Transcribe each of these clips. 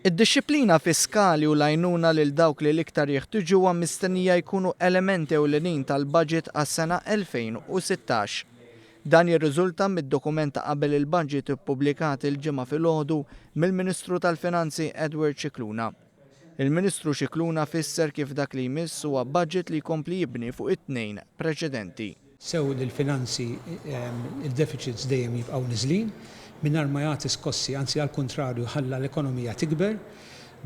Id-disciplina fiskali u l-għajnuna lil dawk li l-iktar jeħtieġuha mistennija jkunu elementi ewlenin tal-budget għas-sena 2016. Dan jirriżulta mid-dokument ta' qabel il-budget ippubblikat il-ġimgħa filgħodu mill-Ministru tal-Finanzi Edward Scicluna. Il-Ministru Scicluna fisser kif dak li jmiss huwa budget li jkompli jibni fuq it-tnejn preċedenti. Sew lill-finanzi il-deficits dejjem jibqgħu niżlin mingħajr ma jagħti skossi, anzi għall kuntrarju ħalla l-ekonomija tikber.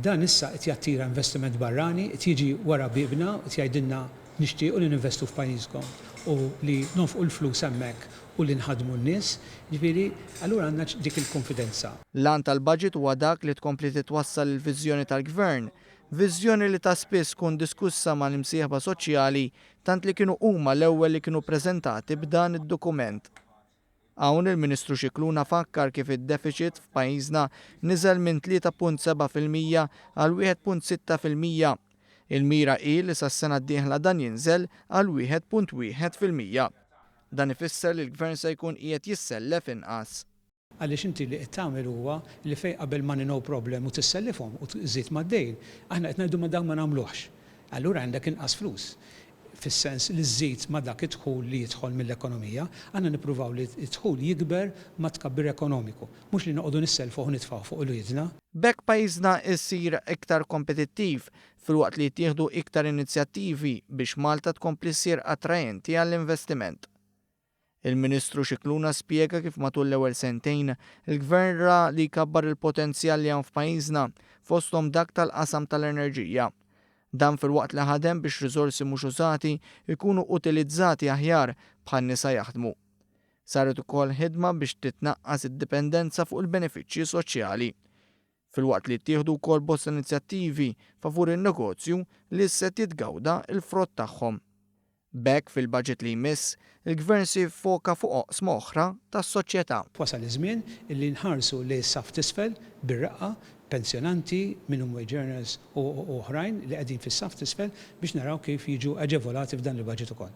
Dan issa qed jattira investiment barrani, qed jiġi wara bibna, qed jgħidilna nixtiequ li ninvestu f'pajjiżkom u li nonfqu l-flus hemmhekk u li nħadmu n-nies, ġifieri allura għandna dik il-konfidenza. L-għan tal-budget huwa dak li tkompli titwassal il-viżjoni tal-Gvern, viżjoni li ta' spiss tkun diskussa mal-imsieħba soċjali tant li kienu huma l-ewwel li kienu ppreżentati b'dan id-dokument. Hawn il-Ministru Scicluna fakkar kif id-deficit f'pajjiżna niżel minn 3.7% għal 1.6%. Il-mira hi li sas-sena d-dieħla dan jinżel għal 1.1%. Dan ifisser li l-Gvern se jkun qiegħed jissellef inqas. Għaliex inti li qed tagħmel huwa li fejn qabel money no problem u tissellifhom u tżid mad-dejn, aħna qed ngħidu ma dawn ma nagħmluhx. Allura għandek inqas flus. Fis-sens li żżid ma dak id-dħul li jidħol mill-ekonomija, għandna nippruvaw li d-dħul jikber ma tkabbir ekonomiku, mhux li noqogħdu nisselfu u nitfgħu fuq ilwiedna. B'hekk pajjiżna issir iktar kompetittiv filwaqt li jittieħdu iktar inizjattivi biex Malta tkompli ssir attrajenti għall-investiment. Il-Ministru Scicluna spjega kif matul l-ewwel sentejn il-Gvern ra li jkabbar il-potenzjal li hawn f'pajjiżna fosthom dak tal-qasam tal-enerġija. Dan filwaqt li ħadem biex riżorsi mhux użati jkunu utilizzati aħjar bħal nisa jaħdmu. Saret ukoll ħidma biex titnaqqas id-dipendenza fuq il-benefiċċji soċjali. Filwaqt li ttieħdu wkoll bosta inizjattivi favur in-negozju li se jitgawda il-frott tagħhom. B'hekk fil-budget li jmiss, il-Gvern se jiffoka fuq oqsma oħra tas-soċjetà. Wasal iż-żmien illi nħarsu li saf t'isfel bir-raqqa pensjonanti, minimum wage earners u oħrajn li qegħdin fis-saf t'isfel biex naraw kif jiġu aġevolati f'dan il-budget ukoll.